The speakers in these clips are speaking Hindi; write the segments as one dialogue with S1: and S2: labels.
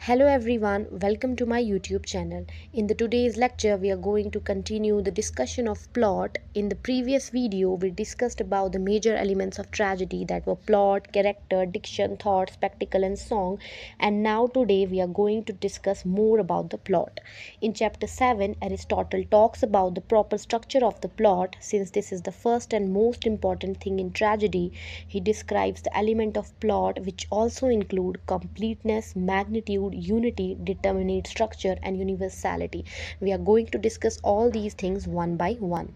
S1: Hello everyone, welcome to my YouTube channel. In the today's lecture, we are going to continue the discussion of plot. In the previous video, we discussed about the major elements of tragedy that were plot, character, diction, thought, spectacle and song. And now today we are going to discuss more about the plot. In chapter 7, Aristotle talks about the proper structure of the plot. Since this is the first and most important thing in tragedy, he describes the element of plot which also include completeness, magnitude, unity, determinate structure and universality. We are going to discuss all these things one by one.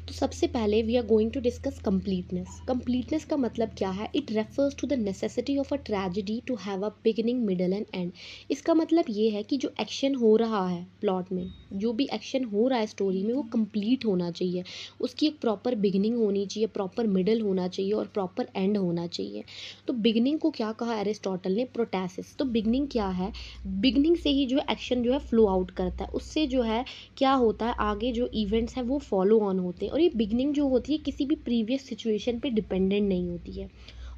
S1: तो सबसे पहले we are going to discuss completeness का मतलब क्या है? It refers to the necessity of a tragedy to have a beginning middle and end. इसका मतलब ये है कि जो एक्शन हो रहा है प्लॉट में, जो भी एक्शन हो रहा है स्टोरी में, वो कंप्लीट होना चाहिए. उसकी एक प्रॉपर बिगिनिंग होनी चाहिए, प्रॉपर मिडल होना चाहिए और प्रॉपर एंड होना चाहिए. तो बिगिनिंग को क्या कहा एरिस्टोटल ने? प्रोटैसिस. तो बिगिनिंग क्या है? बिगिनिंग से ही जो एक्शन जो है फ्लो आउट करता है. उससे जो है क्या होता है, आगे जो इवेंट्स हैं वो फॉलो ऑन होते हैं. और ये बिगनिंग जो होती है किसी भी प्रीवियस सिचुएशन पे डिपेंडेंट नहीं होती है.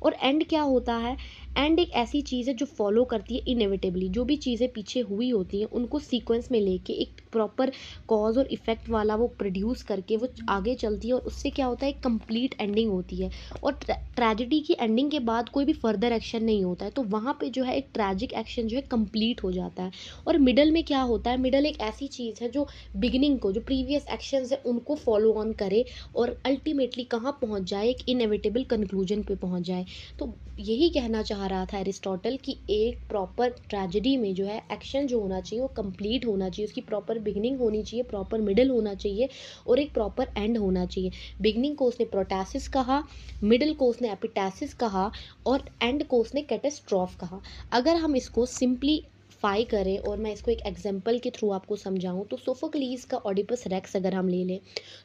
S1: और एंड क्या होता है? एंड एक ऐसी चीज़ है जो फॉलो करती है इनएविटेबली. जो भी चीज़ें पीछे हुई होती हैं उनको सीक्वेंस में लेके एक प्रॉपर कॉज और इफेक्ट वाला वो प्रोड्यूस करके वो आगे चलती है. और उससे क्या होता है? एक कंप्लीट एंडिंग होती है. और ट्रेजिडी की एंडिंग के बाद कोई भी फर्दर एक्शन नहीं होता है. तो वहाँ पे जो है एक ट्रैजिक एक्शन जो है कंप्लीट हो जाता है. और मिडल में क्या होता है? मिडल एक ऐसी चीज़ है जो बिगिनिंग को, जो प्रीवियस एक्शंस है उनको फॉलो ऑन करे और अल्टीमेटली कहाँ पहुँच जाए? एक इनएविटेबल कंक्लूजन पे पहुँच जाए. तो यही कहना चाह रहा था एरिस्टोटल कि एक प्रॉपर ट्रेजेडी में जो है एक्शन जो होना चाहिए वो कंप्लीट होना चाहिए. उसकी प्रॉपर बिगिनिंग होनी चाहिए, प्रॉपर मिडल होना चाहिए और एक प्रॉपर एंड होना चाहिए. बिगिनिंग को उसने प्रोटैसिस कहा, मिडल को उसने एपिटैसिस कहा और एंड को उसने कैटेस्ट्रॉफ कहा. अगर हम इसको सिंपली फाई करें और मैं इसको एक एग्जांपल के थ्रू आपको समझाऊं तो सोफोक्लीज का ऑडिपस रेक्स अगर हम ले लें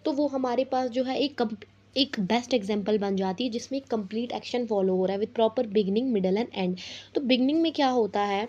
S1: तो वो हमारे पास जो है एक बेस्ट एग्जांपल बन जाती है जिसमें एक कंप्लीट एक्शन फॉलो हो रहा है with proper beginning, middle and and. तो बिगिनिंग में क्या होता है?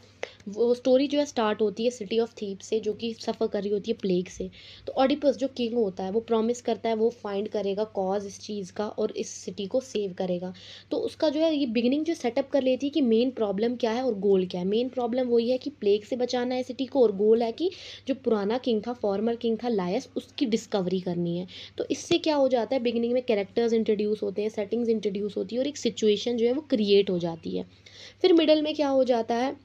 S1: वो स्टोरी जो है स्टार्ट होती है सिटी ऑफ थीप से, जो कि सफ़र कर रही होती है प्लेग से. तो ऑडिपस जो किंग होता है वो प्रॉमिस करता है वो फाइंड करेगा कॉज इस चीज़ का और इस सिटी को सेव करेगा. तो उसका जो है ये बिगिनिंग जो सेटअप कर लेती है कि मेन प्रॉब्लम क्या है और गोल क्या है. मेन प्रॉब्लम वही है कि प्लेग से बचाना है सिटी को और गोल है कि जो पुराना किंग था, फॉर्मर किंग था लायस, उसकी डिस्कवरी करनी है. तो इससे क्या हो जाता है? बिगिनिंग में कैरेक्टर्स इंट्रोड्यूस होते हैं, सेटिंग्स इंट्रोड्यूस होती है और एक सिचुएशन जो है वो क्रिएट हो जाती है. फिर मिडल में क्या हो जाता है?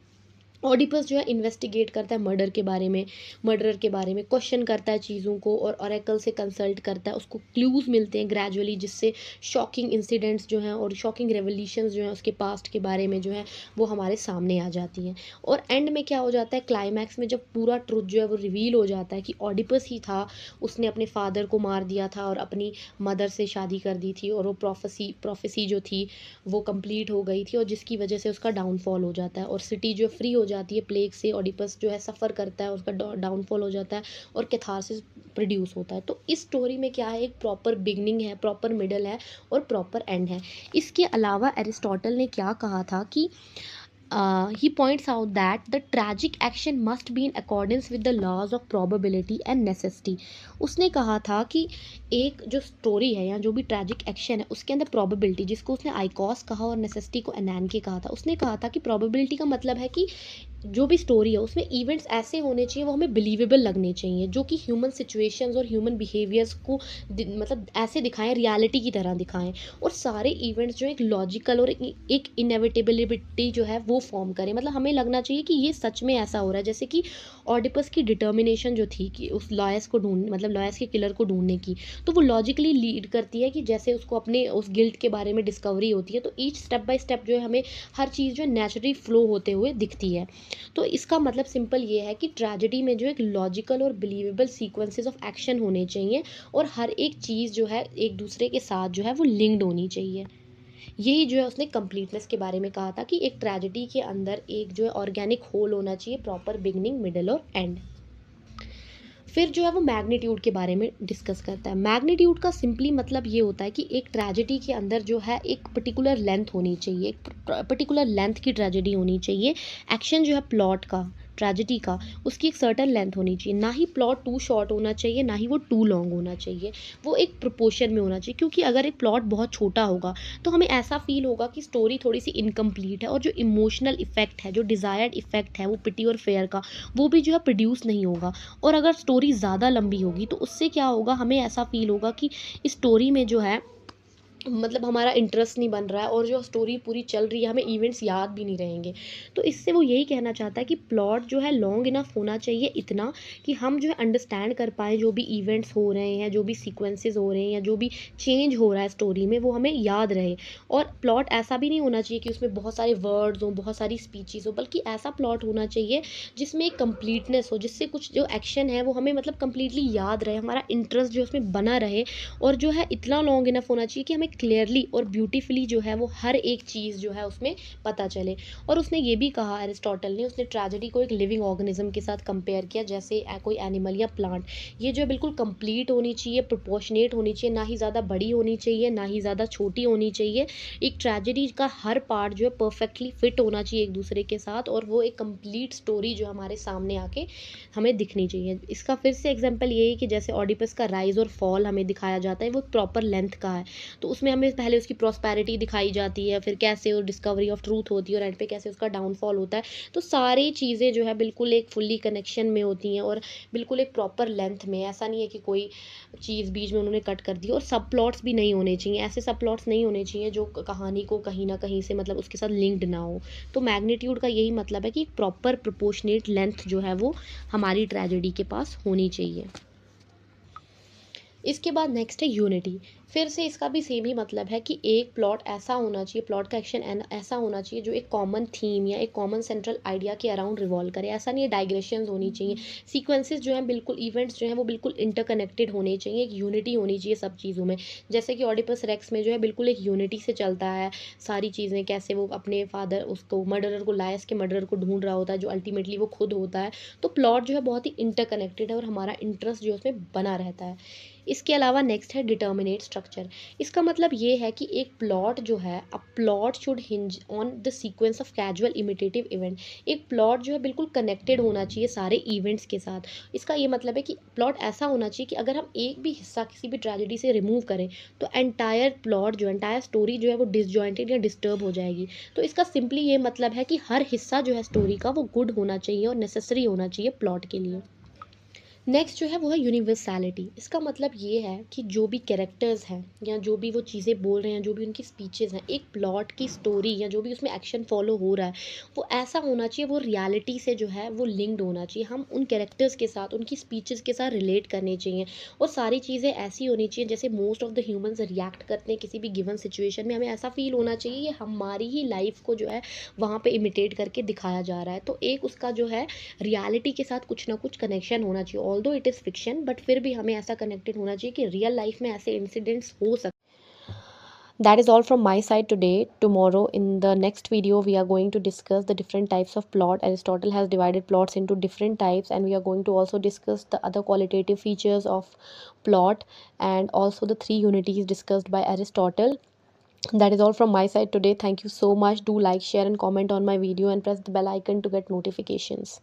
S1: ऑडिपस जो है इन्वेस्टिगेट करता है मर्डर के बारे में, मर्डरर के बारे में क्वेश्चन करता है चीज़ों को और ऑरेकल से कंसल्ट करता है. उसको क्लूज़ मिलते हैं ग्रेजुअली जिससे शॉकिंग इंसिडेंट्स जो हैं और शॉकिंग रेवोल्यूशंस जो हैं उसके पास्ट के बारे में जो है वो हमारे सामने आ जाती हैं. और एंड में क्या हो जाता है? क्लाइमैक्स में जब पूरा ट्रुथ जो है वो रिवील हो जाता है कि ऑडिपस ही था, उसने अपने फादर को मार दिया था और अपनी मदर से शादी कर दी थी और वो प्रोफेसी जो थी वो कंप्लीट हो गई थी और जिसकी वजह से उसका डाउनफॉल हो जाता है और सिटी जो फ्री हो जाती है प्लेग से. ऑडिपस जो है सफ़र करता है, उसका डाउनफॉल हो जाता है और कैथारसिस प्रोड्यूस होता है. तो इस स्टोरी में क्या है? एक प्रॉपर बिगनिंग है, प्रॉपर मिडल है और प्रॉपर एंड है. इसके अलावा एरिस्टोटल ने क्या कहा था कि he points out that the tragic action must be in accordance with the laws of probability and necessity. उसने कहा था कि एक जो स्टोरी है या जो भी ट्रैजिक एक्शन है उसके अंदर प्रोबेबिलिटी, जिसको उसने आइकॉस कहा और नेसेसिटी को एनान के कहा था. उसने कहा था कि प्रोबेबिलिटी का मतलब है कि जो भी स्टोरी है उसमें इवेंट्स ऐसे होने चाहिए, वो हमें बिलीवेबल लगने चाहिए, जो कि ह्यूमन सिचुएशंस और ह्यूमन बिहेवियर्स को मतलब ऐसे दिखाएं, रियलिटी की तरह दिखाएं. और सारे इवेंट्स जो एक लॉजिकल और एक इनएविटेबिलिटी जो है वो फॉर्म करें. मतलब हमें लगना चाहिए कि ये सच में ऐसा हो रहा है. जैसे कि ऑडिपस की डिटर्मिनेशन जो थी कि उस लॉयस को ढूंढ मतलब लॉयस के किलर को ढूंढने की, तो वो लॉजिकली लीड करती है कि जैसे उसको अपने उस गिल्ट के बारे में डिस्कवरी होती है तो ईच स्टेप बाय स्टेप जो है हमें हर चीज़ जो है नेचुरली फ्लो होते हुए दिखती है. तो इसका मतलब सिंपल ये है कि ट्रेजेडी में जो एक लॉजिकल और बिलीवेबल सीक्वेंसेस ऑफ एक्शन होने चाहिए और हर एक चीज़ जो है एक दूसरे के साथ जो है वो लिंक्ड होनी चाहिए. यही जो है उसने कंप्लीटनेस के बारे में कहा था कि एक ट्रेजेडी के अंदर एक जो है ऑर्गेनिक होल होना चाहिए, प्रॉपर बिगनिंग, मिडल और एंड. फिर जो है वो मैग्नीट्यूड के बारे में डिस्कस करता है। मैग्नीट्यूड का सिंपली मतलब ये होता है कि एक ट्रेजेडी के अंदर जो है एक पर्टिकुलर लेंथ होनी चाहिए, एक पर्टिकुलर लेंथ की ट्रेजेडी होनी चाहिए। एक्शन जो है प्लॉट का, ट्रेजेडी का, उसकी एक सर्टन लेंथ होनी चाहिए। ना ही प्लॉट टू शॉर्ट होना चाहिए, ना ही वो टू लॉन्ग होना चाहिए। वो एक प्रोपोर्शन में होना चाहिए, क्योंकि अगर एक प्लॉट बहुत छोटा होगा तो हमें ऐसा फील होगा कि स्टोरी थोड़ी सी इनकम्प्लीट है, और जो इमोशनल इफेक्ट है, जो डिज़ायर्ड इफेक्ट है वो पिटी और फेयर का, वो भी जो है प्रोड्यूस नहीं होगा। और अगर स्टोरी ज़्यादा लंबी होगी तो उससे क्या होगा, हमें ऐसा फील होगा कि इस स्टोरी में जो है मतलब हमारा इंटरेस्ट नहीं बन रहा है, और जो स्टोरी पूरी चल रही है हमें इवेंट्स याद भी नहीं रहेंगे। तो इससे वो यही कहना चाहता है कि प्लॉट जो है लॉन्ग इनफ होना चाहिए, इतना कि हम जो है अंडरस्टैंड कर पाएँ जो भी इवेंट्स हो रहे हैं, जो भी सीक्वेंसेस हो रहे हैं, या जो भी चेंज हो रहा है स्टोरी में, वो हमें याद रहे। और प्लॉट ऐसा भी नहीं होना चाहिए कि उसमें बहुत सारे वर्ड्स हों, बहुत सारी स्पीचेस हो, बल्कि ऐसा प्लॉट होना चाहिए जिसमें एक कंप्लीटनेस हो, जिससे कुछ जो एक्शन है वो हमें मतलब कंप्लीटली याद रहे, हमारा इंटरेस्ट जो उसमें बना रहे। और जो है इतना लॉन्ग इनफ होना चाहिए कि हमें क्लियरली और ब्यूटीफुली जो है वो हर एक चीज़ जो है उसमें पता चले। और उसने ये भी कहा, एरिस्टोटल ने, उसने ट्रेजेडी को एक लिविंग ऑर्गेनिज्म के साथ कंपेयर किया, जैसे कोई एनिमल या प्लांट। ये जो है बिल्कुल कंप्लीट होनी चाहिए, प्रोपोर्शनेट होनी चाहिए, ना ही ज़्यादा बड़ी होनी चाहिए, ना ही ज़्यादा छोटी होनी चाहिए। एक ट्रेजेडी का हर पार्ट जो है परफेक्टली फिट होना चाहिए एक दूसरे के साथ, और वो एक कंप्लीट स्टोरी जो हमारे सामने आके हमें दिखनी चाहिए। इसका फिर से एग्जांपल ये है कि जैसे ऑडिपस का राइज और फॉल हमें दिखाया जाता है, वो प्रॉपर लेंथ का है। तो उसमें हमें पहले उसकी प्रॉस्पेरिटी दिखाई जाती है, फिर कैसे वो डिस्कवरी ऑफ ट्रूथ होती है, और एंड पे कैसे उसका डाउनफॉल होता है। तो सारी चीज़ें जो है बिल्कुल एक फुल्ली कनेक्शन में होती हैं, और बिल्कुल एक प्रॉपर लेंथ में। ऐसा नहीं है कि कोई चीज़ बीच में उन्होंने कट कर दी। और सब प्लॉट्स भी नहीं होने चाहिए, ऐसे सब प्लॉट्स नहीं होने चाहिए जो कहानी को कहीं ना कहीं से मतलब उसके साथ लिंक्ड ना हो। तो मैग्नीट्यूड का यही मतलब है कि प्रॉपर प्रोपोर्शनेट लेंथ जो है वो हमारी ट्रेजेडी के पास होनी चाहिए। इसके बाद नेक्स्ट है यूनिटी। फिर से इसका भी सेम ही मतलब है कि एक प्लॉट ऐसा होना चाहिए, प्लॉट का एक्शन ऐसा होना चाहिए जो एक कॉमन थीम या एक कॉमन सेंट्रल आइडिया के अराउंड रिवॉल्व करे। ऐसा नहीं है डाइग्रेशंस होनी चाहिए, सीक्वेंसेस जो हैं बिल्कुल, इवेंट्स जो हैं वो बिल्कुल इंटरकनेक्टेड होने चाहिए, एक यूनिटी होनी चाहिए सब चीज़ों में। जैसे कि ऑडिपस रेक्स में जो है बिल्कुल एक यूनिटी से चलता है सारी चीज़ें, कैसे वो अपने फादर उसको मर्डरर को, लायस के मर्डरर को ढूंढ रहा होता है, जो अल्टीमेटली वो खुद होता है। तो प्लॉट जो है बहुत ही इंटरकनेक्टेड है, और हमारा इंटरेस्ट जो है उसमें बना रहता है। इसके अलावा नेक्स्ट है डिटर्मिनेट स्ट्रक्चर। इसका मतलब ये है कि एक प्लॉट जो है, a plot should hinge on the sequence of casual imitative event. एक प्लॉट जो है बिल्कुल कनेक्टेड होना चाहिए सारे इवेंट्स के साथ। इसका ये मतलब है कि प्लॉट ऐसा होना चाहिए कि अगर हम एक भी हिस्सा किसी भी ट्रेजेडी से रिमूव करें तो एंटायर प्लॉट जो, एंटायर स्टोरी जो है वो डिसजॉइंटेड या डिस्टर्ब हो जाएगी। तो इसका सिंपली ये मतलब है कि हर हिस्सा जो है स्टोरी का वो गुड होना चाहिए और नेसेसरी होना चाहिए प्लॉट के लिए। नेक्स्ट जो है वो है यूनिवर्सैलिटी। इसका मतलब ये है कि जो भी कैरेक्टर्स हैं, या जो भी वो चीज़ें बोल रहे हैं, जो भी उनकी स्पीचेस हैं, एक प्लॉट की स्टोरी या जो भी उसमें एक्शन फॉलो हो रहा है, वो ऐसा होना चाहिए, वो रियलिटी से जो है वो लिंक्ड होना चाहिए। हम उन कैरेक्टर्स के साथ, उनकी स्पीचेस के साथ रिलेट करने चाहिए, और सारी चीज़ें ऐसी होनी चाहिए जैसे most of the humans react करते हैं किसी भी गिवन सिचुएशन में। हमें ऐसा फील होना चाहिए ये हमारी ही लाइफ को जो है वहाँ पे इमिटेट करके दिखाया जा रहा है। तो एक उसका जो है रियलिटी के साथ कुछ ना कुछ कनेक्शन होना चाहिए, although it is fiction, but फिर भी हमें ऐसा कनेक्टेड होना चाहिए कि रियल लाइफ में ऐसे इंसिडेंट्स हो सकते। That is all from my side today. Tomorrow in the next video we are going to discuss the different types of plot. Aristotle has divided plots into different types, and we are going to also discuss the other qualitative features of plot, and also the three unities discussed by Aristotle. That is all from my side today. Thank you so much. Do like, share and comment on my video, and press the bell icon to get notifications.